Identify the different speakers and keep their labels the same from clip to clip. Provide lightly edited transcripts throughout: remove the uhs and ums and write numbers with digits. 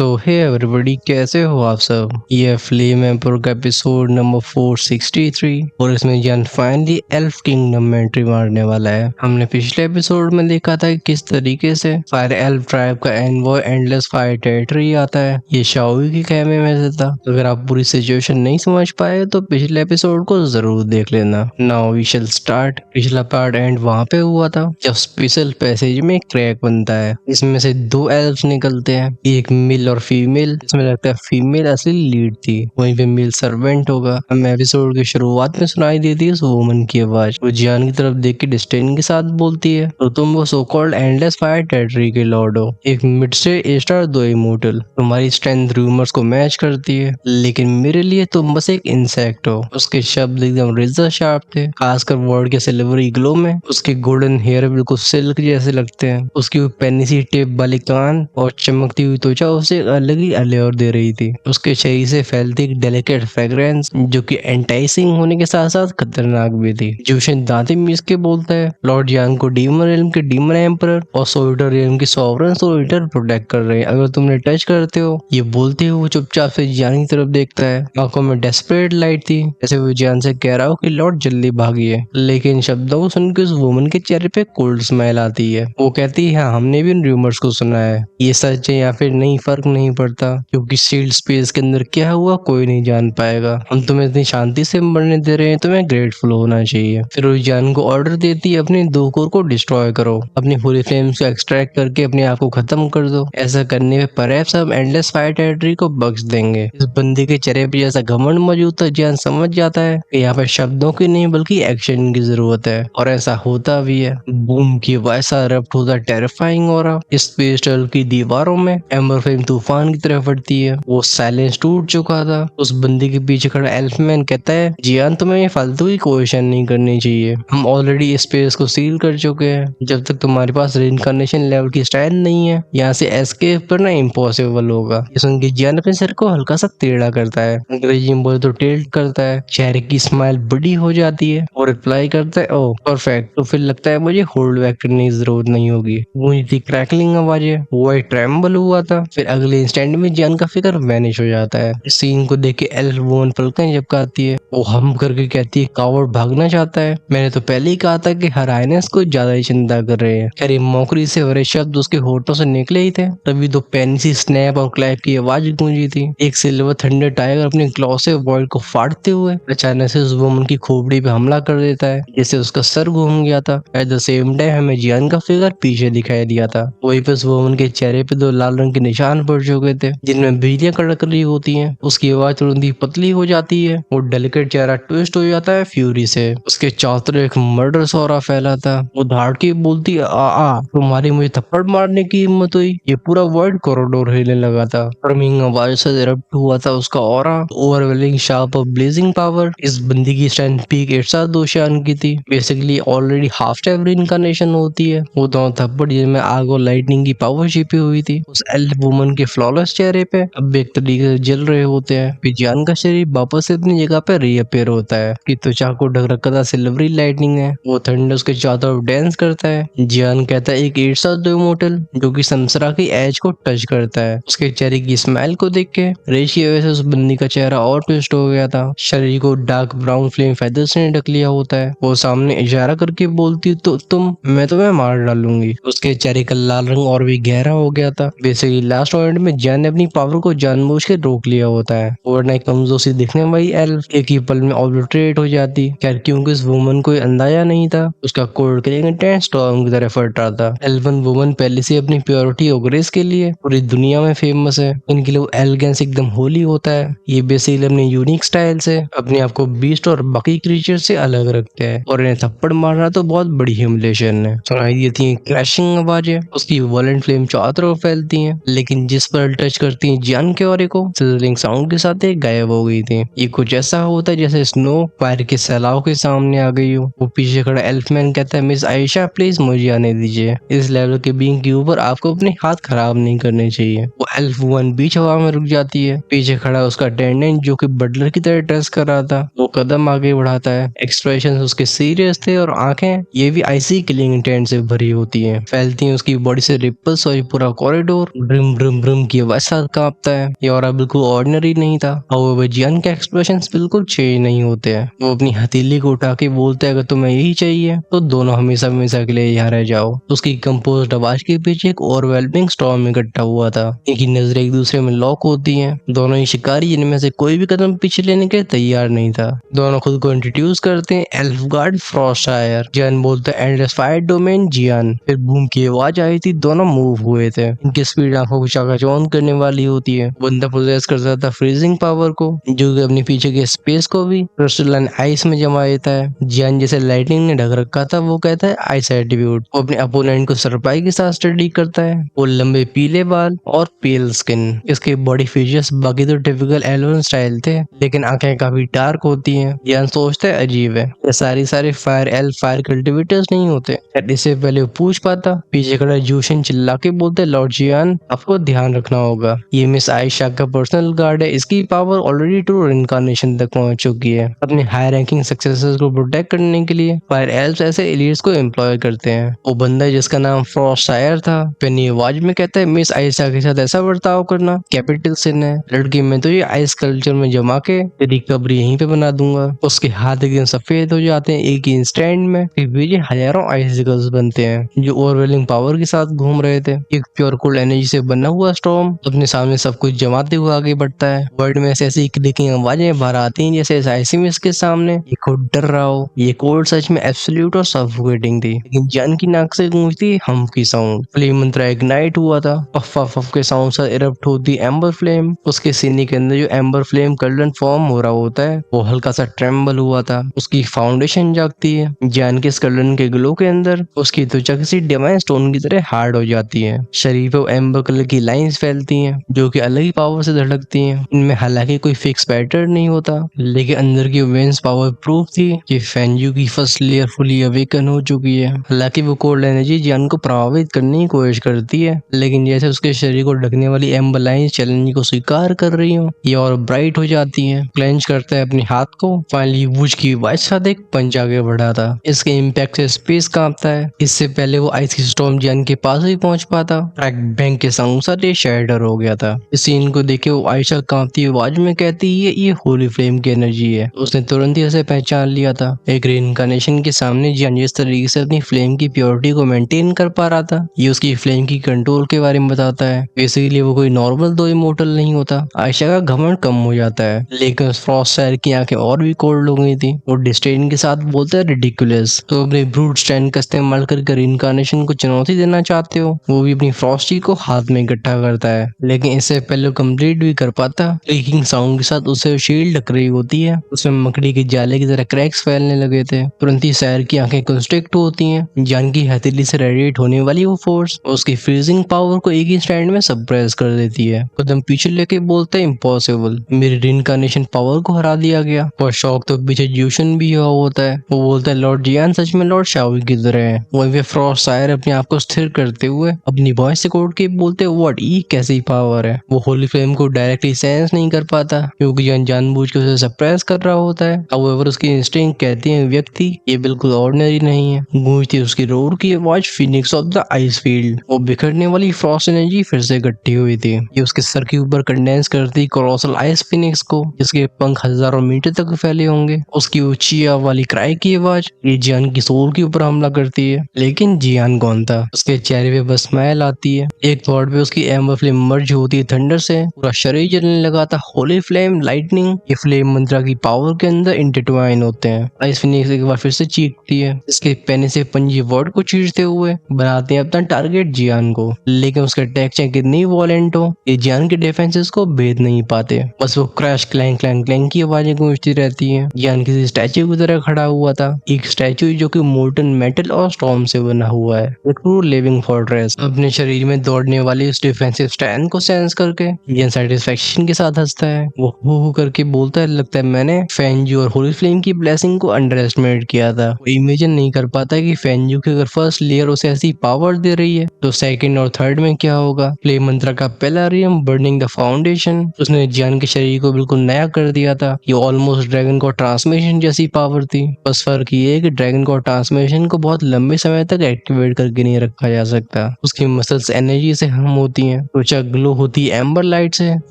Speaker 1: सो hey everybody, कैसे हो आप सब। ये फ्लेम एम्पर का एपिसोड नंबर 463 और इसमें जन फाइनली एल्फ किंगडम में एंट्री मारने वाला है। हमने पिछले एपिसोड में देखा था कि किस तरीके से फायर एल्फ ट्राइब का एनवॉय एंडलेस फायर टेरिटरी आता है। ये शाओई के खेमे में से था। अगर आप पूरी सिचुएशन नहीं समझ पाए तो पिछले एपिसोड को जरूर देख लेना। Now we shall start. पिछला पार्ट एंड वहाँ पे हुआ था जब स्पेशल पैसेज में एक क्रैक बनता है। इसमें से दो एल्फ निकलते हैं, एक मेल और फीमेल। इसमें लगता है फीमेल असली लीड थी, वहीं पे मेल सर्वेंट होगा। हमें एपिसोड की शुरुआत में सुनाई देती है उस वुमन की आवाज। वो जियान की तरफ देख के डिस्टेन के साथ बोलती है, तो तुम वो so called endless fire territory के लॉर्ड हो, एक मिड से ए स्टार, दो इमोर्टल। तुम्हारी स्ट्रेंथ रूमर्स को मैच करती है, लेकिन मेरे लिए तुम बस एक इंसेक्ट हो। उसके शब्द एकदम रेजर शार्प थे, खासकर वर्ड के सिल्वरी ग्लो में। उसके गोल्डन हेयर बिल्कुल सिल्क जैसे लगते हैं। उसकी पेनी सी टेप वाले कान और चमकती हुई त्वचा उसे एक अलग ही अलेयर दे रही थी। उसके शरीर से फैलती एक डेलिकेट फ्रेग्रेंस जो कि एंटाइसिंग होने के साथ साथ खतरनाक भी थी। जूशन दांतें मीस के बोलता है, लॉर्ड जियांग को डीमन रियल्म के डीमन एम्परर और सोल्टर रियल्म की सॉवरेन सोल्टर प्रोटेक्ट कर रहे हैं। अगर तुमने टच करते हो, ये बोलते हुए वो चुपचाप से जियान की तरफ देखता है। आंखों में डेस्परेट लाइट थी, जैसे वो जियान से कह रहा हो कि लॉर्ड जल्दी भागिए। लेकिन शब्दों को सुनकर उस वुमन के चेहरे पे कोल्ड स्माइल आती है। वो कहती है, हाँ, हमने भी उन रूमर्स को सुना है। ये सच है या फिर नहीं फर्क नहीं पड़ता, क्योंकि सील्ड स्पेस के अंदर क्या हुआ कोई नहीं जान पाएगा। हम तुम्हें इतनी शांति से मरने दे रहे हैं, तुम्हें ग्रेटफुल होना चाहिए। फिर वो जान को ऑर्डर देती है, अपने दो कोर को डिस्ट्रॉय करो, अपनी होली फ्लेम्स को एक्सट्रैक्ट करके अपने आप को खत्म कर दो। ऐसा करने में परहैप्स हम एंडलेस फायर टेरिटरी को बख्श देंगे। इस बंदी के चेहरे पे जैसा घमंड मौजूद था, जान समझ जाता है कि यहाँ पे शब्दों की नहीं बल्कि एक्शन की जरूरत है, और ऐसा होता भी है। बूम की वैसा रप्ट होता टेरिफाइंग हो रहा। स्पेस टनल की दीवारों में एम्बर फ्लेम तूफान की तरह फटती है। वो साइलेंस टूट चुका था। उस बंदी के पीछे खड़ा एल्फमैन कहता है, जियान तुम्हें ये फालतू की क्वेश्चन नहीं करनी चाहिए, हम ऑलरेडी स्पेस को सील कर चुके हैं। जब तक तुम्हारे पास रिइंकार्नेशन लेवल की स्ट्रेंथ नहीं है, यहाँ से एस्केप करना इम्पॉसिबल होगा। ये सुन के जियान अपने सिर को हल्का सा टेढ़ा करता है, अंग्रेजी में बोले तो टिल्ट करता है। चेहरे की स्माइल बड़ी हो जाती है और रिप्लाई करता है, ओह परफेक्ट, तो फिर लगता है मुझे होल्ड बैक करने की जरूरत नहीं होगी। गूंजी थी क्रैकलिंग आवाजें, वो एक ट्रेम्बल हुआ था। फिर अगले इंस्टेंट में जियान का फिगर वैनिश हो जाता है। इस सीन को देख के एल्फ वुमन पलकें झपकाती है। वो हम करके कहती है, कावर्ड भागना चाहता है। मैंने तो पहले ही कहा था कि हर आइनेस को ज्यादा ही चिंता कर रहे हैं। खैर, मौकरी से भरे शब्द उसके होठों से निकले ही थे, तभी तो पेंसी स्नैप और क्लैप की आवाज गूंजी थी। एक सिल्वर थंडर टाइगर अपने क्लॉ से वॉइड को फाड़ते हुए अचानक से उस वुमन की खोपड़ी पे हमला कर देता है, जिससे उसका सर घूम गया था। एट द सेम टाइम हमें जियान का फिगर पीछे दिखाई दिया था। वहीं पे उस वुमन के चेहरे पे दो लाल रंग के निशान पड़ चुके थे, जिनमें बिजलियां कड़क रही होती हैं। उसकी आवाज तुरंत ही पतली हो जाती है, वो डेलिकेट चेहरा ट्विस्ट हो जाता है फ्यूरी से। उसके चारों तरफ एक मर्डर सौरा फैला था। वो धाड़ के बोलती है, आ तुम्हारी मुझे थप्पड़ मारने की हिम्मत हुई। ये पूरा वर्ल्ड कॉरिडोर हिलने लगा था। फर्मिंग आवाज से इरप्ट हुआ था उसका ऑरा, ओवरवेलिंग शार्प और ब्लेजिंग पावर। इस बंदी की स्ट्रेंथ पीक 102 की थी। बेसिकली ऑलरेडी हाफ स्टेप रिइंकार्नेशन होती है। वो दोनों थप्पड़ जिनमें आग और लाइटनिंग की पावर छिपी हुई थी, उस एल्फ वुमन के फ्लॉलेस चेहरे पे अब एक तरीके से जल रहे होते हैं। फिर जियान का शरीर वापस से अपनी जगह पे रीअपेयर होता है कि त्वचा को ढक रखा सिल्वरी लाइटनिंग है। वो थंडर उसके चारों तरफ डांस करता है। जियान कहता है, एक ईर्षा दो इमोर्टल जो कि समसरा की एज को टच करता है। उसके चेहरे की स्माइल को देख के रेश की वजह से उस बंदी का चेहरा और ट्विस्ट हो गया था। शरीर को डार्क ब्राउन फ्लेम फेदर्स ने ढक लिया होता है। वो सामने इशारा करके बोलती, तो मैं तुम्हें मार डालूंगी। उसके चेहरे का लाल रंग और भी गहरा हो गया था। बेसिकली लास्ट पॉइंट में जियान ने अपनी पावर को जानबूझ के रोक लिया होता है, वरना कमजोर सी दिखने वाली एल्फ एक ही पल में ऑब्लिटरेट हो जाती। खैर, क्योंकि उस वुमन को अंदाजा नहीं था, उसका कोड किलिंग इंटेंस स्टॉर्म की तरह फट रहा था। एल्वन वुमन पहले से अपनी प्योरिटी और ग्रेस के लिए पूरी दुनिया में फेमस है। इनके लिए एलिगेंस एकदम होली होता है। ये बेसिकली अपने यूनिक स्टाइल से अपने आप को बीस्ट और बाकी क्रीचर से अलग रखते हैं, और इन्हें थप्पड़ मारना तो बहुत बड़ी ह्यूमिलिएशन है। सुनाई देती है क्रैशिंग आवाजें, उसकी वॉलेंट फ्लेम चारों तरफ फैलती हैं, लेकिन जिस पर टच करती हैं जियान के औरे को, सिजलिंग साउंड के साथ एक गायब हो गई थी। ये कुछ ऐसा होता है जैसे स्नो फायर के सैलाब के सामने आ गई हो। वो पीछे खड़ा एल्फमैन कहता है, मिस आयशा प्लीज मुझे आने दीजिए। इस लेवल के बीइंग के ऊपर आपको अपने हाथ खराब नहीं करने चाहिए। वो एल्फ वन बीच हवा में रुक जाती है। पीछे खड़ा उसका अटेंडेंट जो कि बटलर की तरह ड्रेस कर रहा था, वो कदम आगे बढ़ाता है। एक्सप्रेशन उसके सीरियस थे और आंखें ये भी आईसी किलिंग इंटेंट से भरी होती हैं। फैलती हैं उसकी बॉडी से रिपल्स और पूरा कॉरिडोर ड्रिम ड्रिम ब्रूम की आवाज साथ कांपता है। ये और बिल्कुल ऑर्डिनरी नहीं था। और जियान के एक्सप्रेशंस बिल्कुल चेंज नहीं होते हैं। वो अपनी हथेली को उठा के बोलते हैं अगर तुम्हें यही चाहिए तो दोनों हमेशा हमेशा के लिए यहाँ रह जाओ। उसकी कंपोज्ड आवाज के पीछे एक ओवरवेलमिंग स्टॉर्म इकट्ठा हुआ था। इनकी नजरें एक दूसरे में लॉक होती हैं। दोनों ही शिकारी इनमें से कोई भी कदम पीछे लेने के तैयार नहीं था। दोनों खुद को इंट्रोड्यूस करते हैं एल्फगार्ड फ्रॉस्टशायर। जियान बोलता है एंडलेस फायर डोमेन जियान। फिर बूम की आवाज आई थी, दोनों मूव हुए थे। इनकी स्पीड आंखों को चकाचौंध करने वाली होती है। बंदा पोजेस करता था फ्रीजिंग पावर को, जो कि अपने पीछे के स्पेस को भी क्रिस्टलाइन आइस में जमा देता है। जियान जैसे लाइटनिंग ने ढक रखा था वो कहता है आइस एट्रीब्यूट। वो अपने अपोनेंट को सरप्राइज के साथ स्टडी करता है। वो लंबे पीले बाल और पेल स्किन। इसके बॉडी फीचर्स बाकी तो टिपिकल एल्वन स्टाइल थे, लेकिन आंखें काफी डार्क होती हैं। जियान सोचता है अजीब है, ये सारे फायर कल्टिवेटर्स नहीं होते। इससे पहले वो पूछ पाता, पीछे खड़ा जूशन चिल्ला के बोलते लॉर्ड जियान आपको ध्यान रखना होगा, ये मिस आयशा का पर्सनल गार्ड है। इसकी पावर ऑलरेडी टू इनकारनेशन तक पहुंच चुकी है। अपने हाई रैंकिंग सक्सेसर्स को प्रोटेक्ट करने के लिए फायर एल्व्स ऐसे एलिट्स को एम्प्लॉय करते हैं। वो बंदा जिसका नाम फ्रॉस्टशायर था अपनी आवाज में कहता है मिस आयशा के साथ ऐसा बर्ताव करना कैपिटल सिन है। लड़की मैं तो ये आइस कल्चर में जमा के तेरी कब्र यहीं पे बना दूंगा। उसके हाथ एकदम सफेद हो जाते हैं एक ही इंस्टेंट में। फिर हजारों आइसिकल्स बनते हैं जो ओवरवेलिंग पावर के साथ घूम रहे थे। एक प्योर कोल्ड एनर्जी से बना हुआ स्टॉर्म अपने सामने सब कुछ जमाते हुए आगे बढ़ता है। वर्ल्ड में ऐसी क्लिकिंग आवाजें बाहर आती हैं जैसे आइसिमिस के सामने ये खुद डर रहा हो। ये कोल्ड सच में एब्सोल्यूट और सफोकेटिंग थी, लेकिन जान की नाक से गूंजती हम की साउंड। फ्लेम मंत्रा इग्नाइट हुआ था। पफ पफ के साउंड से इरप्ट होती एम्बर फ्लेम। उसके सीने के अंदर जो एम्बर फ्लेम कलरन फॉर्म हो रहा होता है वो हल्का सा ट्रेम्बल हुआ था। उसकी फाउंडेशन जागती है। जान के स्कलन के ग्लो के अंदर उसकी त्वचा किसी डिवाइन स्टोन की तरह हार्ड हो जाती है। शरीर पे एम्बर कलर की लाइंस फैलती हैं जो कि अलग ही पावर से धड़कती हैं। इनमें हालांकि कोई फिक्स पैटर्न नहीं होता, लेकिन अंदर की वेंस पावर प्रूफ थी कि फेंजू की फर्स्ट लेयर फुली अवेकन हो चुकी है। हालांकि वो कोल्ड एनर्जी जान को प्रभावित करने की कोशिश करती है, लेकिन जैसे उसके शरीर को ढकने वाली एम्बर लाइंस चैलेंज को स्वीकार कर रही हो ये और ब्राइट हो जाती है। क्लेंच करता है अपने हाथ को। फाइनली वुज की वाइस साथ एक पंच आगे बढ़ा था। इसके इम्पैक्ट से स्पेस कांपता है। इससे पहले वो आइस की स्टॉर्म जान के पास ही पहुंच पाता ट्रैक बैंक के साउंड साथ शैडर हो गया था। इस सीन को देखे वो आयशा कांपती आवाज में कहती है ये होली फ्लेम की एनर्जी है। उसने तुरंत ही उसे पहचान लिया था। एक रेइनकार्नेशन के सामने जान जिस तरीके से अपनी फ्लेम की प्योरिटी को मेंटेन कर पा रहा था ये उसकी फ्लेम की कंट्रोल के बारे में बताता है। बेसिकली वो कोई नॉर्मल दो इमोर्टल नहीं होता। आयशा का घमंड कम हो जाता है, लेकिन उस फ्रॉस्टशायर की आंखें और भी कोल्ड हो गई थी। वो डिस्डेन के साथ बोलता है रिडिकुलस, तो अपने ब्रूट स्ट्रेंथ का इस्तेमाल करके रेइनकार्नेशन को चुनौती देना चाहते हो। वो भी अपनी फ्रॉस्टी को हाथ में इकट्ठा करता है, लेकिन इससे पहले वो कंप्लीट भी कर पाता क्लिकिंग साउंड के साथ उसे शील्ड ढक रही होती है। उसमें मकड़ी के जाले की तरह क्रैक्स फैलने लगे थे। तुरंत ही शायर की आंखें कंस्ट्रिक्ट होती हैं। जान की हथेली से रेडिएट होने वाली वो फोर्स उसकी फ्रीजिंग पावर को एक ही स्टैंड में सप्रेस कर देती है। कदम पीछे लेके बोलते हैं इम्पॉसिबल, मेरी रिइनकार्नेशन पावर को हरा दिया गया। और शौक तो पीछे ज्यूशन भी हुआ होता है। वो बोलता है लॉर्ड जियान सच में लॉर्ड शाओई की तरह है। वहीं पे फ्रॉस्टशायर अपने आप को स्थिर करते हुए अपनी वॉइस से कोड के बोलते व्हाट ये कैसी पावर है। वो होली फ्लेम को डायरेक्टली सेंस नहीं कर पाता क्योंकि जान जानबूझ के उसे सप्रेस कर रहा होता है। हाउएवर उसकी इंस्टिंक्ट कहती है व्यक्ति ये बिल्कुल ऑर्डिनरी नहीं है। गूंजती उसकी रोड की आवाज Phoenix of the ice field. वो बिखरने वाली फ्रॉस्ट एनर्जी फिर से इकट्ठी हुई थी। ये उसके सर के ऊपर कंडेंस करती कोलोसल आइस फिनिक्स को, जिसके पंख हजारों मीटर तक फैले होंगे। उसकी ऊंची वाली क्राई की आवाज ये जियान की सोल के ऊपर हमला करती है, लेकिन जियान कौन था। उसके चेहरे पे बस स्माइल आती है। एक थॉट पे उसकी एम्बर फ्लेम मर्ज होती है थंडर से, पूरा शरीर जलने लगा था। होली फ्लेम लाइटनिंग ये फ्लेम मंत्रा की पावर के अंदर इंटरट्वाइन होते हैं। आइस फिनिक्स एक बार फिर से चीखती है। इसके पेने से पंजी वर्ड को चीरते हुए बनाते हैं अपना टारगेट जियान को, लेकिन उसके अटैक चाहे कितनी वॉलेंट हो ये जियान के डिफेंसेस को भेद नहीं पाते। बस वो क्रैश क्लैंक क्लैंक क्लैंक की आवाजें गूंजती रहती हैं। जियान किसी स्टैचू की तरह खड़ा हुआ था, एक स्टैचू जो कि मोल्टन मेटल और स्टॉर्म से बना हुआ है। एक ट्रू लिविंग फोर्ट्रेस। अपने शरीर में दौड़ने वाली उस डिफेंसिव स्टैंड को सेंस करके जियान सेटिस्फेक्शन के साथ हंसता है। वो हु करके बोलता है लगता है मैंने फेंजू और होली फ्लेम की ब्लेसिंग को अंडर एस्टिमेट किया था। वो इमेजिन नहीं कर पाता कि फेंजू की अगर फर्स्ट लेयर उसे ऐसी पावर दे रही है तो सेकंड और थर्ड में क्या होगा। फ्लेम मंत्रा का पहला रियम बर्निंग द फाउंडेशन उसने जियान के शरीर को बिल्कुल नया कर दिया था। ये ऑलमोस्ट ड्रैगन को ट्रांसमिशन जैसी पावर थी। बस फर्क ये है कि ड्रैगन को ट्रांसमिशन को बहुत लंबे समय तक एक्टिवेट करके नहीं रखा जा सकता। उसकी मसल्स एनर्जी से हम होती हैं है। त्वचा ग्लो होती है एम्बर लाइट से।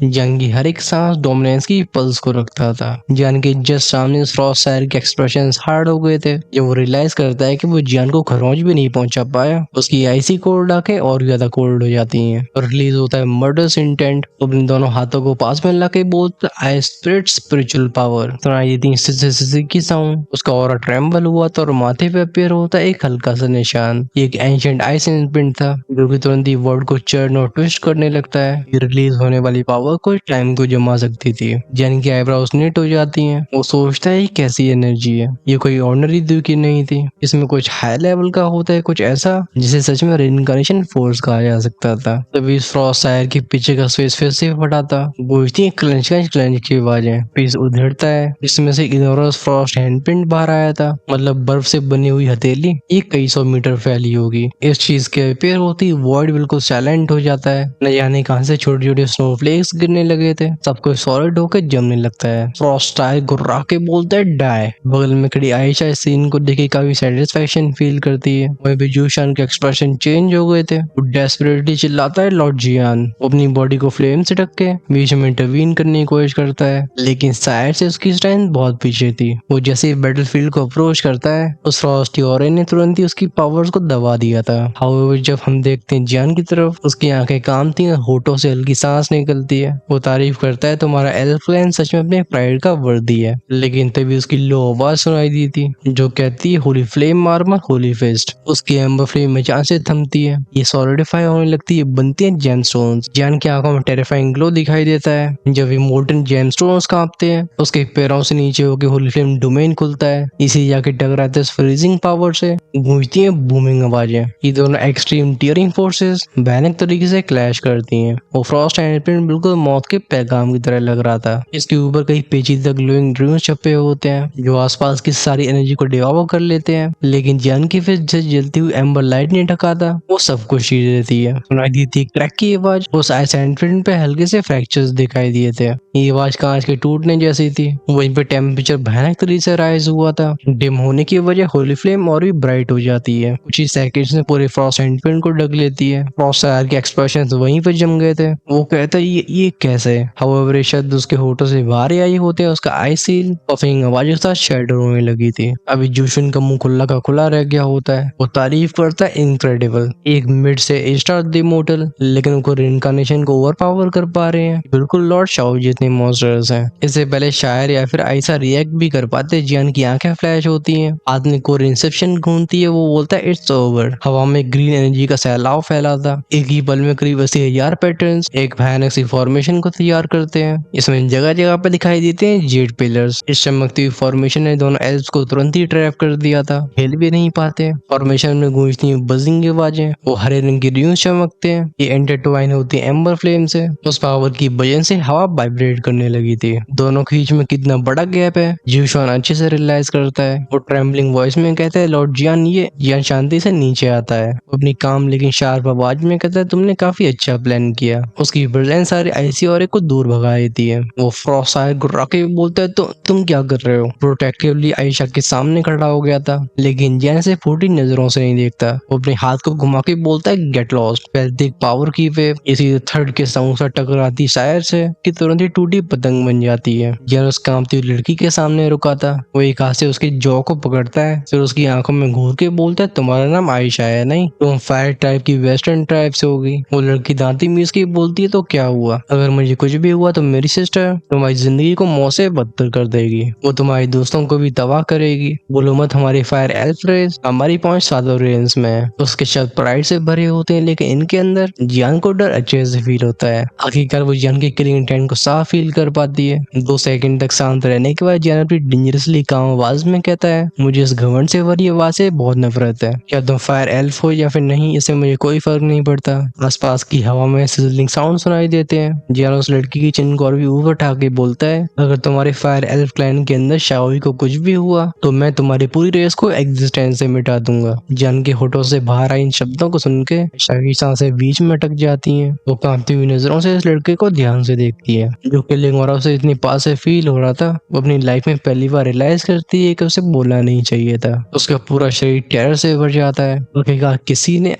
Speaker 1: जियान की हर एक सांस डोमिनेंस की पल्स को रखता था। जियान के जस्ट सामने फ्रॉस्ट सायर के एक्सप्रेशन हार्ड हो गए थे। जब वो रियलाइज करता है कि वो जियान को खरोंच भी नहीं पहुंचा पाया, उसकी आईसी कोल्ड आके और ज्यादा कोल्ड हो जाती है और रिलीज होता है मर्डरस इंटेंट। तो अपने दोनों हाथों को पास में लाके बोलता आई स्पिरिट स्पिरिचुअल पावर। सुनाई देती है की साउंड। उसका ऑरा ट्रेम्बल हुआ था और माथे पे अपीयर होता है एक हल्का सा निशान। ये एक एंशिएंट आइस इम्प्रिंट था जो कि तुरंत ही वर्ड को चर्न और ट्विस्ट करने लगता है। ये रिलीज होने वाली पावर को टाइम को जमा सकती थी। जैन की आईब्रोज नीट हो जाती हैं। वो सोचता है कैसी एनर्जी है, ये कोई ऑर्डिनरी द्वीप की नहीं थी। इसमें कुछ हाई लेवल का होता है, कुछ ऐसा जिसे सच में रिइंकार्नेशन फोर्स कहा जा सकता था। तभी फ्रॉस्ट सायर के पीछे का स्पेस फिर से फटा था। गूंजती है क्लंच क्लंच की आवाजें। पीस उधड़ता है जिसमें से इनोरस फ्रॉस्ट हैंडप्रिंट बाहर आया था। मतलब बर्फ से बनी हुई हथेली ये कई सौ मीटर फैली होगी। इस चीज के अपीयर होती वॉइड बिल्कुल साइलेंट हो जाता है। न जाने कहां से छोटे छोटे स्नोफ्लेक्स गिरने लगे थे। सब कुछ सॉलिड होकर जमने लगता है। फ्रॉस्ट टायर गुर्रा के बोलता है डाई। बगल में खड़ी आयशा इस सीन को देख के काफी सेटिस्फेक्शन फील करती है। वहीं पे जूशान के एक्सप्रेशन चेंज हो गए थे। वो डेस्परेटली चिल्लाता है लॉर्ड जियान। अपनी बॉडी को फ्लेम से ढक के बीच में इंटरवीन करने की कोशिश करता है, लेकिन शायद से उसकी स्ट्रेंथ बहुत पीछे थी। वो जैसे ही बैटलफील्ड को अप्रोच करता है उस फ्रॉस्टी ऑरे ने तुरंत ही उसकी पावर्स को दबा दिया था। हाउएवर जब हम देखते हैं जियान की तरफ, उसकी आंखें कांपती हैं, होठों से हल्की सांस निकलती है। वो तारीफ करता है तुम्हारा एल्फ क्लैन सच में अपने प्राइड का वर्दी है। लेकिन तभी उसकी लो आवाज सुनाई दी थी जो कहती है holy flame armor holy fist. उसकी एम्बर फ्लेम में जान से थमती है। ये सॉलिडिफाई होने लगती है, बनती है जेमस्टोन्स। जियान की आंखों में टेरिफाइंग ग्लो दिखाई देता है। जब ये मोल्टन जेमस्टोन्स कांपते हैं उसके पैरों से नीचे होकर होली फ्लेम डोमेन खुलता है। इसी जाके टकराते इस फ्रीजिंग पावर से गूंजती है बूमिंग आवाजें। ये दोनों एक्सट्रीम टीयरिंग फोर्सेस भयानक तरीके से क्लैश करती हैं। वो फ्रॉस्ट हैंडप्रिंट बिल्कुल मौत के पैगाम की तरह लग रहा था। इसके ऊपर कई पेचीदा ग्लोइंग ड्रून्स छपे होते हैं जो आसपास की सारी एनर्जी को डिवॉल्व कर लेते हैं। लेकिन जियान की फिर से जलती हुई एम्बर लाइट नहीं ढकाता, वो सब कुछ चीज देती है। सुनाई दी थी क्रैक की आवाज। उस आइस हैंडप्रिंट पे हल्के से फ्रैक्चर्स दिखाई दिए थे। ये आवाज कांच के टूटने जैसी थी। वहीं पे टेम्परेचर भयानक तरीके से राइज हुआ था। डिम होने की वजह होली फ्लेम और भी ब्राइट हो जाती है। कुछ ही सेकंड्स में पूरे फ्रॉस्ट हैंडप्रिंट को ढक लेती है। फ्रॉस्ट सायर के एक्सप्रेशंस वहीं पे जम गए थे। वो कहता है ये कैसे। हाउएवर ये शब्द उसके होठों से बाहर आई होते हैं। उसका आई सील पफिंग आवाज के साथ शैडो होने लगी थी। अभी जूशन का मुंह खुला का खुला रह गया होता है। वो तारीफ करता है इनक्रेडिबल, एक मिड से स्टार द इमोर्टल, लेकिन उनको रिइंकार्नेशन को ओवर पावर कर पा रहे हैं। बिल्कुल लॉर्ड शाओ जितने मॉन्स्टर्स हैं। इससे पहले शायर या फिर आयशा रिएक्ट भी कर पाते, जियान की आंखें फ्लैश होती हैं। आदमी को इंसेप्शन घूमती है। वो बोलता है इट्स ओवर। हवा में ग्रीन एनर्जी का सैलाब फैला था। एक ही पल में करीब 80,000 पैटर्न्स एक भयानक सी फॉर्मेशन को तैयार करते हैं। इसमें जगह जगह पे दिखाई देते हैं जेड पिलर्स। इस चमकती हुई फॉर्मेशन ने दोनों एल्व्स को तुरंत ही ट्रैप कर दिया था। हिल भी नहीं पाते। फॉर्मेशन में गूंजती हुई बजिंग आवाजें। वो हरे रंग की ड्यून्स चमकते हैं। ये इंटरट्वाइन होती है एम्बर फ्लेम से। उस पावर की वजह से हवा वाइब्रेट करने लगी थी। दोनों के बीच में कितना बड़ा गैप है जूशॉन अच्छे से रियलाइज करता है। वो ट्रेम्बलिंग वॉइस में कहता है लॉर्ड जियान। ये जियान शांति से नीचे आता है। वो अपनी काम लेकिन शार्प आवाज में कहता है तुमने काफी अच्छा प्लान किया। उसकी प्रेजेंस सारी आईसी और को दूर भगा देती है। वो फ्रॉस्ट सायर गुर्रा के बोलता है तो तुम क्या कर रहे हो। प्रोटेक्टिवली आयशा के सामने खड़ा हो गया था, लेकिन जियान से फूटी नजरों से नहीं देखता। वो अपने हाथ को घुमा के बोलता है गेट लॉस्ट। पैल्थिक पावर की वेव इसी थर्ड के साउंड से टकराती शायर से कि तुरंत ही टूटी पतंग बन जाती है। जियान उस कांपती हुई लड़की के सामने रुका था। वो एक हाथ से उसके जॉ को पकड़ता है, फिर उसकी आंखों में घूर के बोलता है तुम्हारा नाम आयशा है नहीं, तुम फायर टाइप की वेस्टर्न टाइप से होगी। वो लड़की दांती मीस के बोलती है तो क्या हुआ, अगर मुझे कुछ भी हुआ तो मेरी सिस्टर तुम्हारी जिंदगी को मौत से बदतर कर देगी। वो तुम्हारे दोस्तों को भी तबाह करेगी। बोलो मत हमारी फायर एल्फ रेस हमारी पहुंच सादो रेंज में है। उसके शब्द प्राइड से भरे होते हैं, लेकिन इनके अंदर जियान को डर अच्छे से फील होता है। आखिरकार वो जियान की किलिंग इंटेंट को साफ फील कर पाती है। 2 सेकंड तक शांत रहने के बाद जियान अपनी डेंजरसली काम आवाज में कहता है मुझे इस घमंड से भरी आवाज से बहुत नफरत है। क्या तुम फायर एल्फ हो या फिर नहीं, इससे मुझे कोई फर्क नहीं पड़ता। आसपास की हवा में सिजलिंग साउंड सुनाई देते हैं। जियान उस लड़की की चिन को और भी ऊपर उठा के बोलता है अगर तुम्हारे फायर एल्फ क्लैन के अंदर शाओई को कुछ भी हुआ तो मैं तुम्हारी पूरी रेस को एग्जिस्टेंस से मिटा दूंगा। जियान के होठों से बाहर आई इन शब्दों को सुन के शाही सांसें बीच में अटक जाती हैं। वो कांपती हुई नजरों से इस लड़के को ध्यान से देखती है जो किलिंग और उसे इतनी पास से फील हो रहा था। वो अपनी लाइफ में पहली बार रियलाइज करती है कि उसे बोलना नहीं चाहिए था। उसका पूरा शरीर ही टेरर से भर जाता है और कहेगा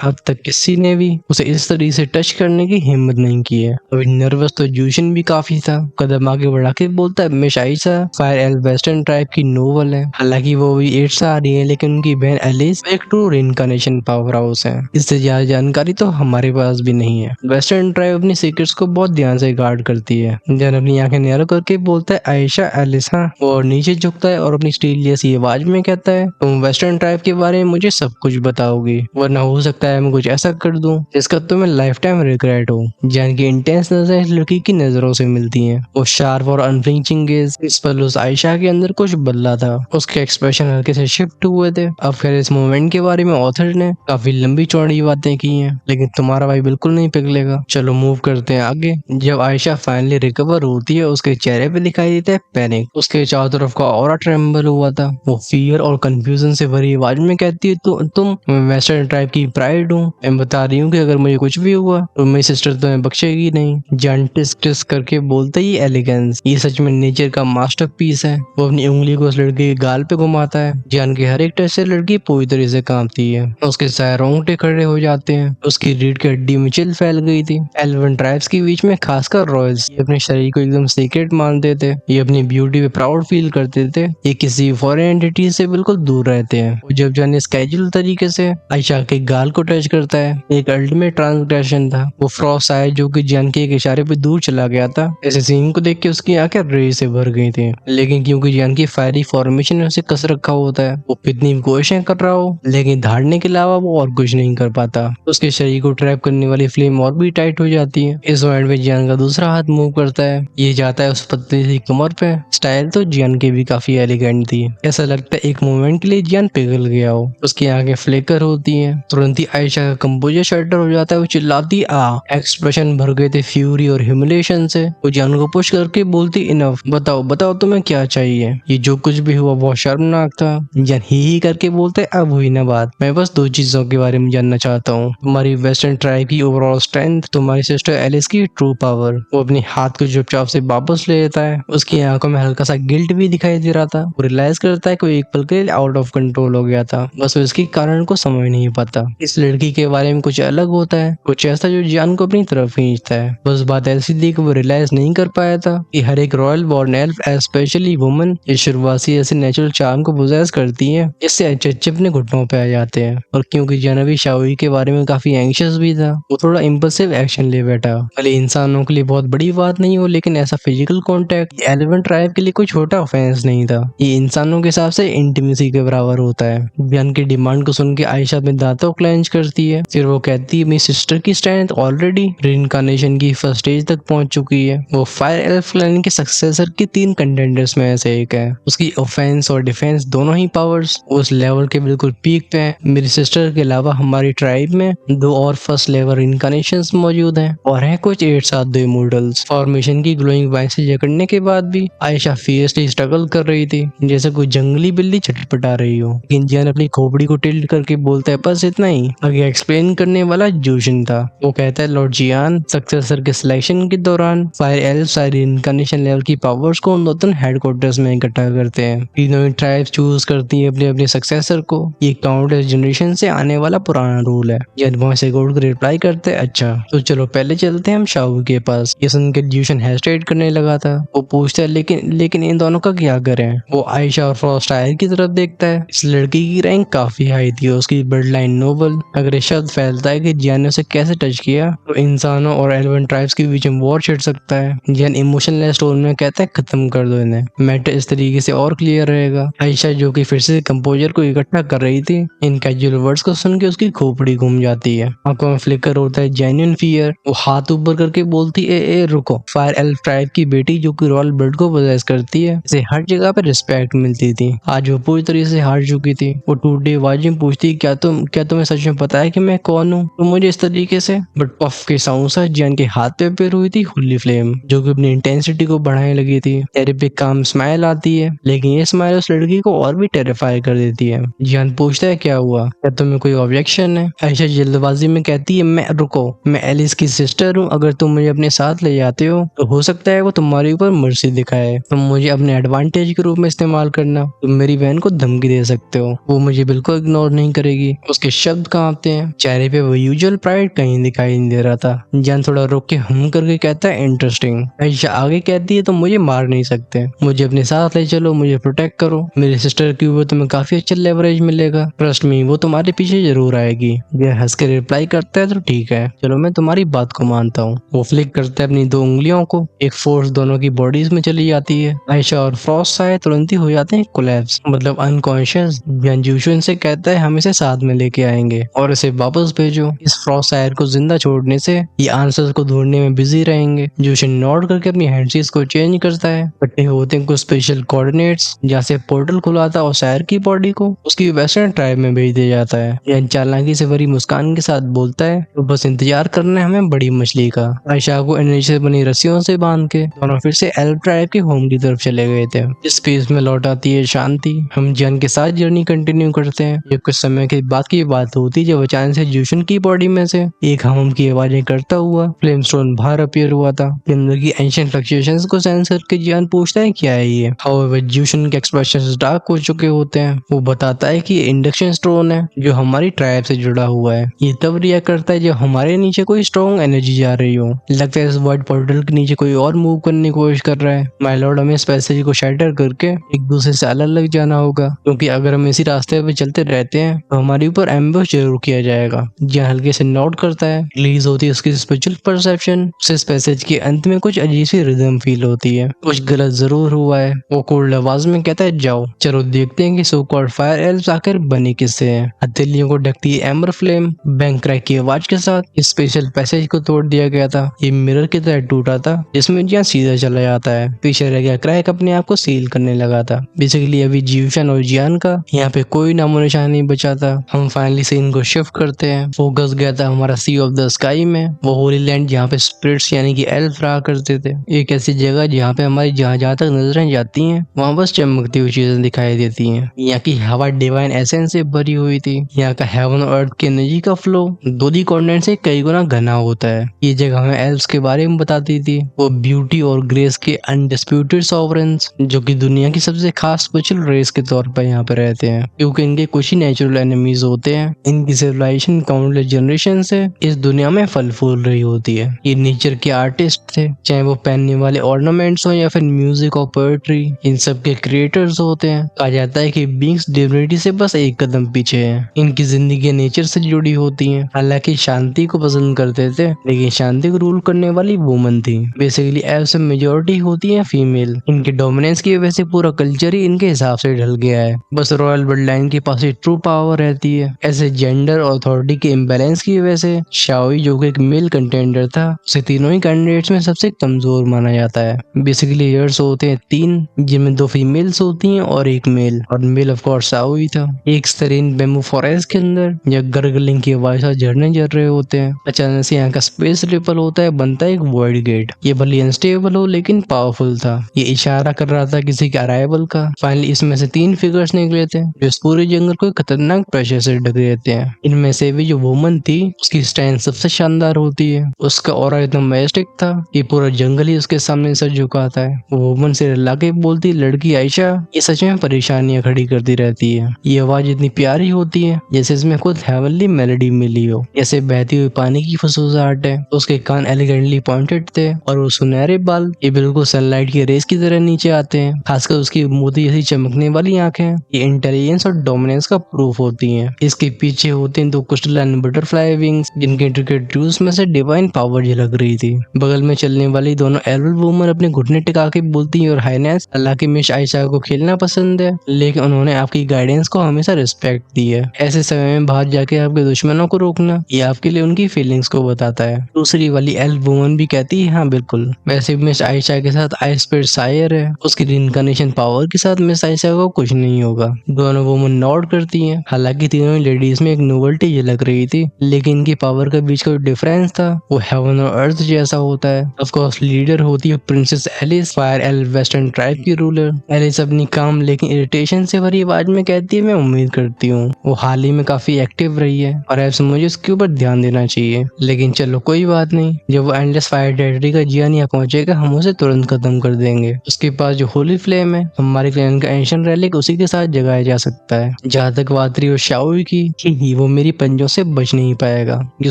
Speaker 1: अब तक किसी ने भी उसे इस तरीके से टच करने की हिम्मत नहीं की है। अभी नर्वस तो जूशन भी काफी था। कदम आगे बढ़ा के बोलता है miss Ayesha, fire L western tribe की नोबल है। हालांकि वो भी 8 से आ रही है, लेकिन उनकी बहन एलिस एक ट्रू रिइंकार्नेशन पावर हाउस है। इससे ज्यादा जानकारी तो हमारे पास भी नहीं है। वेस्टर्न ट्राइब अपनी सीक्रेट्स को बहुत ध्यान से गार्ड करती है। जैन अपनी आंखें नैरो करके बोलता है आयशा एलिस हाँ, और नीचे झुकता है और अपनी स्टील जैसी आवाज में कहता है तुम वेस्टर्न ट्राइब के बारे में मुझे सब कुछ बताओगी, वरना हो सकता है मैं कुछ ऐसा कर दूं जिसका तुम्हें लाइफ टाइम रिग्रेट हो। जैन की इंटेंस नजर लड़की की नजरों से मिलती हैं। वो शार्प और अनफ्लिंचिंग गेज, इस पर उस आयशा के अंदर कुछ बदला था। उसके एक्सप्रेशन हल्के से शिफ्ट हुए थे। अब खैर इस मोमेंट के बारे में ऑथर ने काफी लंबी चौड़ी बातें की हैं, लेकिन तुम्हारा भाई बिल्कुल नहीं पिघलेगा। चलो मूव करते हैं आगे। जब आयशा फाइनली रिकवर होती है, उसके चेहरे पे दिखाई देता है पैनिक। उसके चारों तरफ का ऑरा ट्रेम्बल हुआ था। वो फियर और कंफ्यूजन से भरी आवाज में कहती है तुम वेस्टर्न ट्राइब की प्राइड हूँ। मैं बता रही हूँ कि अगर मुझे कुछ भी हुआ तो मेरी सिस्टर तुम्हें बख्शेगी नहीं। जान टिस टिस करके बोलते ही एलिगेंस, ये सच में नेचर का मास्टरपीस है। वो अपनी उंगली को उस लड़के के गाल पे घुमाता है। जान के हर एक टच से लड़की पूरी तरह से कांपती है। उसके सारे रोंगटे खड़े हो जाते हैं। उसकी रीढ़ की हड्डी में चिल फैल गई थी। एल्वन ट्राइब्स के बीच में खासकर रॉयल्स ये अपने शरीर को एकदम सीक्रेट मानते थे। ये अपनी ब्यूटी पे प्राउड फील करते थे। ये किसी फॉरेन एंटिटी से बिल्कुल दूर रहते हैं। जब जान इस कैजुअल तरीके से आयशा के गाल को टच करता है, एक अल्टीमेट ट्रांसग्रेशन था। वो फ्रॉस्ट आया जो कि जान के एक इशारे पे दूर चला गया था। ऐसे सीन को देख के उसकी आंखें रेज से भर गई थी। लेकिन क्योंकि जान की फायरी फॉर्मेशन में उसे कस रखा होता है, वो कितनी कोशिशें कर रहा हो लेकिन धाड़ने के अलावा वो और कुछ नहीं कर पाता। उसके शरीर को ट्रैप करने वाली फ्लेम और भी टाइट हो जाती है। इस पॉइंट पे जान का दूसरा हाथ मूव करता है। ये जाता है उस पतली सी कमर पे। स्टाइल तो जान की भी काफी एलिगेंट थी। ऐसा लगता है एक मोमेंट के लिए जान पिघल गया हो। उसकी आंखें फ्लिकर होती हैं। तुरंत ही आयशा का कंपोजर शटर हो जाता है। वो चिल्लाती एक्सप्रेशन भर गए थे फ्यूरी और ह्यूमिलेशन से। वो जान को पुश करके बोलती इनफ, बताओ बताओ तुम्हें क्या चाहिए। ये जो कुछ भी हुआ बहुत शर्मनाक था। जान ही करके बोलते अब हुई ना बात, मैं बस 2 चीजों के बारे में जानना चाहता हूँ, तुम्हारी वेस्टर्न ट्राइब की ओवरऑल स्ट्रेंथ, तुम्हारी सिस्टर एलिस की ट्रू पावर। वो अपने हाथ को चुपचाप से वापस ले लेता है। उसकी आंखों में हल्का सा गिल्ट भी दिखाई दे रहा था। वो रियलाइज करता है कि वो एक पल के लिए आउट ऑफ कंट्रोल हो गया था, बस वो इसके कारण को समझ नहीं पाता। इस लड़की के बारे में कुछ अलग होता है, कुछ ऐसा जो जान को अपनी तरफ खींचता है। बस बात ऐसी थी कि वो रियलाइज नहीं कर पाया था कि हर एक royal born elf, specially woman, इस शुरुआती ऐसे नेचुरल चार्म को पोजेस करती है जिससे अच्छे अपने घुटनों पे आ जाते हैं। और क्योंकि जान अभी शाओई के बारे में काफी एंग्शियस भी था, वो थोड़ा इम्पल्सिव एक्शन ले बैठा। भले इंसानों के लिए बहुत बड़ी बात नहीं हो, लेकिन ऐसा फिजिकल कॉन्टेक्ट एलिवेंट ट्राइब के लिए कोई छोटा ऑफेंस नहीं था। ये इंसानों के हिसाब से इंटीमेसी के बराबर होता है। जान की डिमांड को सुन के आयशा अपने दांतों क्लेंच करती है। फिर वो कहती है मेरी सिस्टर की स्ट्रेंथ ऑलरेडी रिइंकार्नेशन की फर्स्ट स्टेज तक पहुंच चुकी है। वो फायर एल्फ क्लैन के सक्सेसर की 3 कंटेंडर्स में से एक है। उसकी ऑफेंस और डिफेंस दोनों ही पावर्स उस लेवल के बिल्कुल पीक पे है। मेरी सिस्टर के अलावा हमारी ट्राइब में 2 और फर्स्ट लेवल रिइंकार्नेशंस मौजूद हैं और हैं कुछ 8 साथ 2 इमोर्टल्स। फॉर्मेशन की ग्लोइंग वाइन से जकड़ने के बाद भी आयशा फियर्सली स्ट्रगल कर रही थी, जैसे कोई जंगली बिल्ली छटपटा रही हो। लेकिन जान अपनी खोपड़ी को टिल्ट करके बोलता है बस इतना ही। आगे एक्सप्लेन करने वाला जोशन था। वो कहता है लॉर्ड जियान सक्सेसर के सिलेक्शन के दौरान फायर एल्फ सारी रिइंकार्नेशन लेवल की पावर्स को नॉर्थन हेडक्वार्टर्स में इकट्ठा करते हैं। तीनों ही ट्राइब्स चूज करती है अपने अपने सक्सेसर को। ये काउंटलेस जनरेशन से आने वाला पुराना रूल है। जन वहां से गोल्ड को रिप्लाई करते अच्छा तो चलो पहले चलते हैं हम शाहू के पास। ये सुन के जोशन हेजिटेट करने लगा था। वो पूछता है लेकिन इन दोनों का क्या करें। वो आयशा और फ्रॉस्ट आयर की तरफ देखता है। इस लड़की की रैंक काफी हाई थी, उसकी ब्लड लाइन नोबल। अगर ये शब्द फैलता है कि जियान ने उसे कैसे टच किया तो इंसानों और एलिवेंट ट्राइब्स के बीच में वॉर छिड़ सकता है। जियान इमोशनलेस टोन में कहता है खत्म कर दो इन्हें, मैटर इस तरीके से और क्लियर रहेगा। आयशा जो कि फिर से कंपोजर को इकट्ठा कर रही थी, इन कैजुअल वर्ड्स को सुन के उसकी खोपड़ी घूम जाती है। आंखों में फ्लिकर होता है जेन्युइन फियर। वो हाथ ऊपर करके बोलती ए रुको, फायर एल्फ ट्राइब की बेटी जो कि रॉयल ब्लड को पोजेस करती है, इसे हर जगह पे रिस्पेक्ट मिलती थी। आज वो पूरी तरीके से हार चुकी थी। वो टूटे आवाज में पूछती क्या तुम्हें सच में पता है कि मैं कौन हूँ, तो मुझे इस तरीके से। बट पफ के साउंड से जैन के हाथ पे पैर हुई थी होली फ्लेम, जो कि अपनी इंटेंसिटी को बढ़ाने लगी थी। चेहरे पे काम स्माइल आती है, लेकिन ये स्माइल उस लड़की को और भी टेरिफाई कर देती है। जैन पूछता है क्या हुआ, क्या तुम्हें कोई ऑब्जेक्शन है। आयशा जल्दबाजी में कहती है मैं एलिस की सिस्टर हूँ, अगर तुम मुझे अपने साथ ले जाते हो तो हो सकता है वो तुम्हारे ऊपर मर्सी दिखाए। तुम मुझे अपने एडवांटेज के रूप में इस्तेमाल करना, तुम मेरी बहन को धमकी दे सकते हो। वो मुझे बिल्कुल इग्नोर नहीं करेगी। उसके शब्द कांपते हैं, चेहरे पे वो यूजुअल प्राइड कहीं दिखाई नहीं दे रहा था। जान थोड़ा रुक के करके कहता है इंटरेस्टिंग। आयशा आगे कहती है तुम मुझे मार नहीं सकते, मुझे अपने साथ ले चलो, मुझे प्रोटेक्ट करो, मेरी सिस्टर के ऊपर तुम्हें काफी अच्छा लेवरेज मिलेगा, ट्रस्ट मी वो तुम्हारे पीछे जरूर आएगी। ये हंस के रिप्लाई करता है तो ठीक है चलो मैं तुम्हारी बात को मानता हूँ। वो फ्लिक करता है अपनी 2 उंगलियों को, एक फोर्स दोनों की बॉडीज में चली जाती है। आयशा और फ्रॉस्ट साय तुरंत ही हो जाते हैं कोलैप्स, मतलब अनकॉन्शियस। जूशन से कहता है हम इसे साथ में लेके आएंगे और इसे वापस भेजो। इस फ्रॉस्ट सायर को जिंदा छोड़ने से ये आंसर्स को ढूंढने में बिजी रहेंगे। जूशन नोट करके अपनी हैंडसीज को चेंज करता है। इकट्ठे होते हैं कुछ स्पेशल कोऑर्डिनेट्स जहाँ से पोर्टल खुलाता और सायर की बॉडी को उसकी वेस्टर्न ट्राइब में भेज दिया जाता है। यह चालाकी से भरी मुस्कान के साथ बोलता है तो बस इंतजार करना है हमें बड़ी मछली का। आयशा को एनर्जी से बनी रस्सियों से बांध के दोनों फिर से एल्फ ट्राइब के होम की तरफ चले गए थे। इस स्पेस में लौट आती है शांति। हम जैन के साथ जर्नी कंटिन्यू करते हैं। ये कुछ समय के बाद की बात होती है जब अचानक से जूशन की बॉडी में से एक हम की आवाजें करता हुआ फ्लेमस्टोन बाहर अपीयर हुआ था। अंदर की एंशिएंट फ्लक्चुएशंस को सेंस करके जियान पूछता है क्या है ये। हाउएवर जूशन के एक्सप्रेशंस डार्क हो चुके होते हैं। वो बताता है कि ये इंडक्शन स्टोन है जो हमारी ट्राइब से जुड़ा हुआ है। ये तब रिएक्ट करता है जब हमारे नीचे कोई स्ट्रॉन्ग एनर्जी जा रही हो। लगता है इस वर्ल्ड पोर्टल के नीचे कोई और मूव करने की कोशिश कर रहा है। माय लॉर्ड हमें इस पैसेज को शैटर करके एक दूसरे से अलग अलग जाना होगा, क्योंकि अगर हम इसी रास्ते पे चलते रहते हैं तो हमारे ऊपर एम्बुश जरूर किया जाएगा। जहाँ हल्के से नोट करता है रिलीज होती है उसकी स्पिरिचुअल परसेप्शन। इस पैसेज के अंत में कुछ अजीब सी रिदम फील होती है, कुछ गलत जरूर हुआ है। वो कोल्ड आवाज में कहता है जाओ चलो देखते हैं कि सो कॉल्ड फायर एल्व्स आखिर बने किससे हैं। हथेलियों को ढकती है एम्बर फ्लेम। बैंक क्रैक की आवाज के साथ इस स्पेशल पैसेज को तोड़ दिया गया था। ये मिरर की तरह टूटा था जिसमें जियान सीधा चला जाता है। पीछे रह गया क्रैक अपने आप को सील करने लगा था। बेसिकली अभी जीवशन और जियान का यहाँ पे कोई नामो निशान नहीं बचा था। हम फाइनली सीन को शिफ्ट करते हैं। फोकस गया था हमारा सी ऑफ द स्काई में, वो होली लैंड जहाँ पे स्पिरिट्स यानी कि एल्फ रहा करते थे। एक ऐसी जगह जहाँ पे हमारी जहाँ तक नजरें जाती हैं वहाँ बस चमकती हुई चीजें दिखाई देती हैं। यहाँ की हवा डिवाइन एसेंस से भरी हुई थी। यहाँ का हेवन और अर्थ की एनर्जी का फ्लो दोनों कॉन्टिनेंट से कई गुना घना होता है। ये जगह हमें एल्व्स के बारे में बताती थी, वो ब्यूटी और ग्रेस के अनडिस्प्यूटेड सॉवरेंस जो कि दुनिया की सबसे खास स्पेशल रेस के तौर पर यहाँ पे रहते हैं, क्योंकि इनके कुछ ही नेचुरल एनिमीज होते हैं। इनकी सिविलाइजेशन काउंटलेस जनरेशन से इस दुनिया में फल फूल रही होती है। ये नेचर के आर्टिस्ट थे, चाहे वो पहनने वाले ऑर्नामेंट्स हो या फिर म्यूजिक और पोएट्री, इन सब के क्रिएटर्स होते हैं। कहा जाता है कि बीइंग्स डिविनिटी से बस एक कदम पीछे हैं। इनकी जिंदगी नेचर से जुड़ी होती है। हालांकि शांति को पसंद करते थे लेकिन शांति को रूल करने वाली वुमन थी। बेसिकली एल्व्स में मेजोरिटी होती है फीमेल। इनके डोमिनेंस की वजह से पूरा कल्चर ही इनके हिसाब से ढल गया है। बस रॉयल ब्लड लाइन के पास ही ट्रू पावर रहती है। ऐसे जेंडर और अथॉरिटी के इम्बेलेंस की वजह से शाओई जो कि एक मेल कंटेंडर था उसे तीनों ही कैंडिडेट्स में सबसे कमजोर माना जाता है। बेसिकली ईयर्स होते हैं 3 जिनमें 2 फीमेल्स होती हैं और एक मेल, और मेल ऑफ कोर्स शाओई था। एक सरीन बेम्बू फॉरेस्ट के अंदर या गर्गलिंग की आवाज से झरने झर रहे होते हैं। अचानक से यहाँ का स्पेस रिपल होता है, बनता है एक वॉइड गेट। ये भले अनस्टेबल हो लेकिन पावरफुल था। ये इशारा कर रहा था किसी के अराइवल का। फाइनली इसमें से 3 फिगर्स निकले थे जो इस पूरे जंगल को खतरनाक प्रेशर से ढक देते हैं। इनमें से भी जो वुमन थी उसकी स्ट्रेंथ सबसे शानदार होती है। उसका ऑरा इतना मैजेस्टिक था कि पूरा जंगल ही उसके सामने सर झुकाता है। वो वुमन से लाके बोलती लड़की आयशा ये सच में परेशानियां खड़ी करती रहती है। ये आवाज इतनी प्यारी होती है जैसे इसमें खुद हेवनली मेलोडी मिली हो, जैसे बहती हुई पानी की फुसफुसाहट है। उसके कान एलिगेंटली पॉइंटेड थे और वो सुनहरे बाल ये बिल्कुल सनलाइट की रेस की तरह नीचे आते हैं। खासकर उसकी मोती जैसी चमकने वाली आंखें ये इंटेलिजेंस और डोमिनेंस का प्रूफ होती हैं। इसके पीछे होते हैं 2 क्रिस्टलाइन बटरफ्लाई विंग्स जिनके इंट्रिकेट ड्यूस में से डिवाइन पावर झलक रही थी। बगल में चलने वाली दोनों एल्फ वुमन अपने घुटने टिका के बोलती है और हाइनेस हालांकि मिस आयशा को खेलना पसंद है लेकिन उन्होंने आपकी गाइडेंस को हमेशा रिस्पेक्ट दी है। ऐसे समय में बाहर जाके आपके दुश्मनों को रोकना ये आपके लिए उनकी फीलिंग्स को बताता है। दूसरी वाली एल्फ वुमन भी कहती है हाँ बिल्कुल, वैसे भी मिस आयशा के साथ आइस स्पिरिट सायर है, उसकी रिइंकार्नेशन पावर के साथ मिस आयशा को कुछ नहीं होगा। दोनों वुमन नॉड करती हैं। हालांकि तीनों ही लेडीज में एक नोवेल्टी झलक रही थी लेकिन इनकी पावर के बीच का डिफरेंस था वो हेवन और अर्थ जैसा होता है। ऑफ कोर्स लीडर होती है princess Alice, fire elf western tribe की रूलर। एलिस अपनी काम लेकिन इरिटेशन से भरी आवाज में कहती है मैं उम्मीद करती हूँ वो हाल ही में काफी एक्टिव रही है और ऐसे मुझे उसके ऊपर ध्यान देना चाहिए। लेकिन चलो कोई बात नहीं, जब वो एंडलेस फायर टेरिटरी का जियान यहाँ पहुंचेगा हम उसे तुरंत खत्म कर देंगे। उसके पास जो होली फ्लेम है हमारे क्लैन का एंशिएंट रेलिक उसी के साथ जगाया जा सकता सकता है। जहाँ तक बात रही हो शाओई की कि वो मेरी पंजों से बच नहीं पाएगा, जो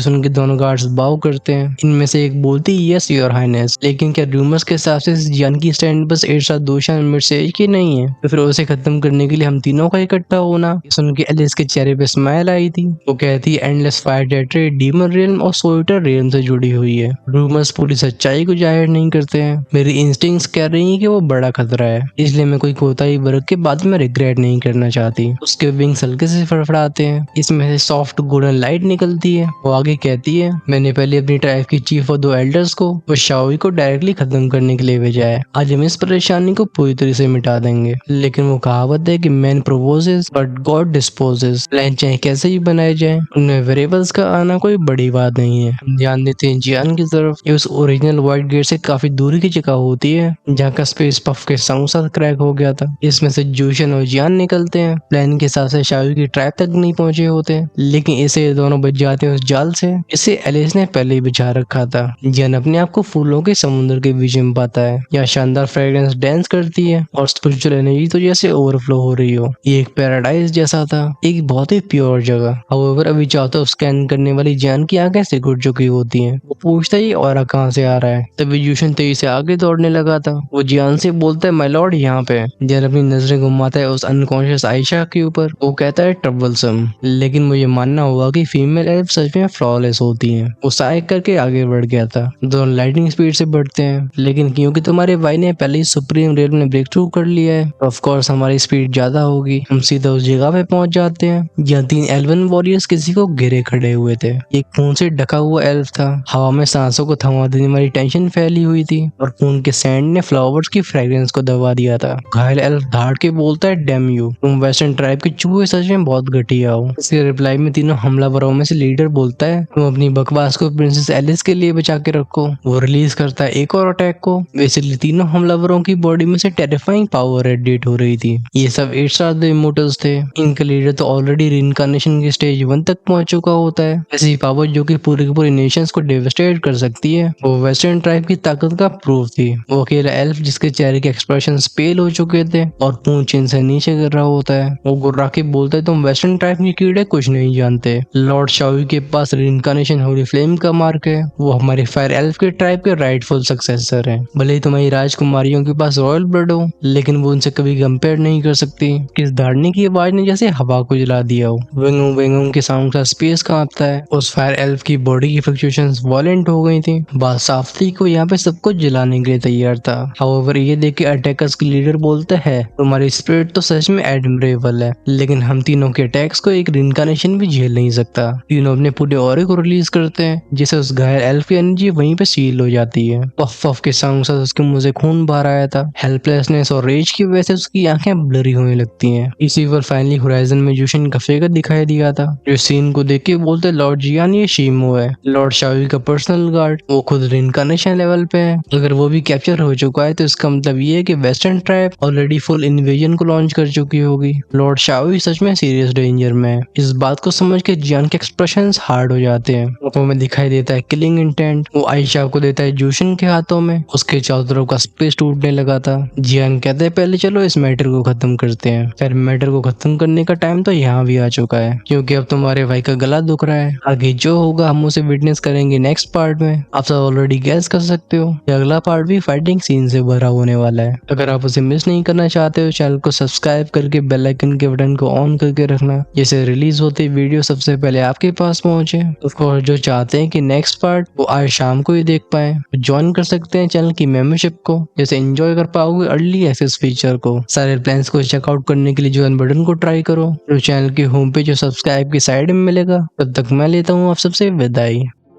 Speaker 1: सुन के दोनों गार्ड्स बाव करते हैं। इनमें से एक बोलती यस योर हाइनेस, लेकिन क्या रूमर्स के हिसाब से जियान की स्टैंड बस एर्शा दोशान मिर्च से एक ही नहीं है? तो फिर उसे खत्म करने के लिए हम तीनों का इकट्ठा होना? सुन के एलिस के चेहरे पे स्माइल आई थी। वो कहती एंडलेस फायर टेट्रे डीमन रियल्म और सोल्टर रियल्म से जुड़ी हुई है। रूमर्स पूरी सच्चाई को जाहिर नहीं करते हैं। मेरी इंस्टिंक्ट्स कह रही है कि वो बड़ा खतरा है, इसलिए मैं कोई कोताही बरत के बाद में रिग्रेट नहीं करना चाहती। उसके विंग्स हल्के से फड़फड़ाते हैं, इसमें से सॉफ्ट गोल्डन लाइट निकलती है। वो आगे कहती है मैंने पहले अपनी ट्राइब की चीफ और 2 एल्डर्स को वो शाओई को डायरेक्टली खत्म करने के लिए भेजा है। आज हम इस परेशानी को पूरी तरह से मिटा देंगे। लेकिन वो कहावत है कि man purposes but God disposes. Plan चाहे कैसे ही बनाए जाए, उनमें वेरिएबल्स का आना कोई बड़ी बात नहीं है। हम ध्यान देते हैं जियान की तरफ। ये उस ओरिजिनल व्हाइट गेट से काफी दूरी की जगह होती है जहाँ का स्पेस पफ के साथ क्रैक हो गया था। इसमें से जूशन और जियान निकलते हैं। प्लान के हिसाब से शाओई की ट्राइब तक नहीं पहुंचे होते, लेकिन इसे ये दोनों बच जाते हैं उस जाल से जिसे एलिस ने पहले ही बिछा रखा था। जियान अपने आप को फूलों के समुद्र के बीच में पाता है। यहाँ शानदार फ्रेग्रेंस डांस करती है और स्पिरिचुअल एनर्जी तो जैसे ओवरफ्लो हो रही हो। ये एक पैराडाइज जैसा था, एक बहुत ही प्योर जगह। हाउएवर अभी चाहता स्कैन करने वाली जियान की आंखें सिकुड़ चुकी होती हैं। वो पूछता है ये ऑरा कहाँ से आ रहा है। तभी जूशन तेजी से आगे दौड़ने लगा था। वो जियान से बोलता है माय लॉर्ड यहाँ पे। जियान अपनी नजरें घुमाता है उस अनकॉन्शियस आयशा के ऊपर। वो कहता है ट्रबलसम, लेकिन मुझे मानना होगा कि फीमेल एल्फ सच में फ्लॉलेस होती हैं। वो साइक करके आगे बढ़ गया था। दोनों लाइटिंग स्पीड से बढ़ते हैं, लेकिन क्योंकि तुम्हारे भाई ने पहले ही सुप्रीम रेल में ब्रेक थ्रू कर लिया है, ऑफ कोर्स हमारी स्पीड ज्यादा होगी। हम सीधा उस जगह पे पहुंच जाते हैं जहाँ 3 एल्वन वॉरियर्स किसी को घेरे खड़े हुए थे। एक खून से ढका हुआ एल्फ था। हवा में सांसों को थमा देने वाली टेंशन फैली हुई थी और खून के सैंड ने फ्लावर्स की फ्रेग्रेंस को दबा दिया था। घायल एल्फ धाड़ के बोलता है डैम यू, तुम वेस्टर्न ट्राइब के चूहे सच में बहुत घटिया हो। इसके रिप्लाई में तीनों हमलावरों में से लीडर बोलता है तुम अपनी बकवास को प्रिंसेस एलिस के लिए बचा के रखो। वो रिलीज करता है एक और अटैक को। बेसिकली तीनों हमलावरों की बॉडी में से टेरिफाइंग पावर रेडिएट हो रही थी। ये सब 8 स्टार द इमोर्टल्स थे। इनका लीडर तो ऑलरेडी रिइंकार्नेशन के स्टेज 1 तक पहुंच चुका होता है। ऐसी पावर जो कि पूरे के पूरे नेशंस को डेवस्टेट कर सकती है। वो वेस्टर्न ट्राइब की ताकत का प्रूफ थी। वो अकेला एल्फ जिसके चेहरे के एक्सप्रेशन पेल हो चुके थे और पूंछ इनसे नीचे गिर रहा होता है। वो गुर्रा के बोलता है तुम वेस्टर्न ट्राइब के कीड़े कुछ नहीं जानते। लॉर्ड शाओई के पास रिइंकार्नेशन होली फ्लेम का मार्क है। वो हमारे फायर एल्फ के ट्राइब के राइटफुल सक्सेसर हैं। भले ही तुम्हारी राजकुमारियों के पास रॉयल ब्लड हो, लेकिन वो उनसे कभी कंपेयर नहीं कर सकती। किस धाड़ने की आवाज ने जैसे हवा को जला दिया हो। वेंगों वेंगों के साउंड का स्पेस कांपता है। उस फायर एल्फ की बॉडी की फ्लक्चुएशंस वायलेंट हो गई थी। बात साफ थी को यहाँ पे सबको जलाने के लिए तैयार था। हाउएवर ये देख के अटैकर्स के लीडर बोलता है तुम्हारी स्पिरिट तो सच में एडमिरेबल है, लेकिन हम तीनों के अटैक्स को एक रिइंकार्नेशन भी झेल नहीं सकता। तीनों अपने पूरे ऑरे को रिलीज करते हैं, जिससे उस घायल एल्फ की एनर्जी वहीं पे सील हो जाती है। पफ पफ के साउंड से उसके मुंह से खून बाहर आया था। हेल्पलेसनेस और रेज की वजह से उसकी आंखें ब्लरी होने लगती हैं। इसी पर फाइनली होराइजन में जूशन का फिगर दिखाई दिया था, जो सीन को देख के बोलते लॉर्ड जियान ये शीमो है, लॉर्ड शाओई का पर्सनल गार्ड। वो खुद रिइंकार्नेशन लेवल पे है। अगर वो भी कैप्चर हो चुका है तो इसका मतलब ये है कि western tribe already full invasion को लॉन्च कर चुकी होगी। लॉर्ड शाओई सच में सीरियस डेंजर में है। इस बात को समझ के जियान के एक्सप्रेशंस हार्ड हो जाते हैं। आंखों में दिखाई देता है किलिंग इंटेंट। वो आयशा को देता है जूशन के हाथों में। उसके चारों तरफ का स्पेस टूटने लगा था। जियान कहते हैं पहले चलो इस मैटर को खत्म करते हैं। फिर मैटर को खत्म करने का टाइम तो यहाँ भी आ चुका है, क्योंकि अब तुम्हारे भाई का गला दुख रहा है। आगे जो होगा हम उसे विटनेस करेंगे नेक्स्ट पार्ट में। आप सब ऑलरेडी गैस कर सकते हो कि अगला पार्ट भी फाइटिंग सीन से भरा होने वाला है। अगर आप उसे मिस नहीं करना चाहते हो, चैनल को सब्सक्राइब करके बेल आइकन के बटन को ऑन करके रखना, जैसे रिलीज होते वीडियो सबसे पहले आपके पास पहुंचे। और जो चाहते हैं कि नेक्स्ट पार्ट वो आज शाम को ही देख पाए, ज्वाइन कर सकते हैं चैनल की मेंबरशिप को, जैसे एंजॉय कर पाओगे अर्ली एक्सेस फीचर को। सारे प्लान्स को चेकआउट करने के लिए ज्वाइन बटन को ट्राई करो, जो चैनल की होम पेज और सब्सक्राइब की साइड में मिलेगा। तब तक मैं लेता हूँ आप सबसे विदाई।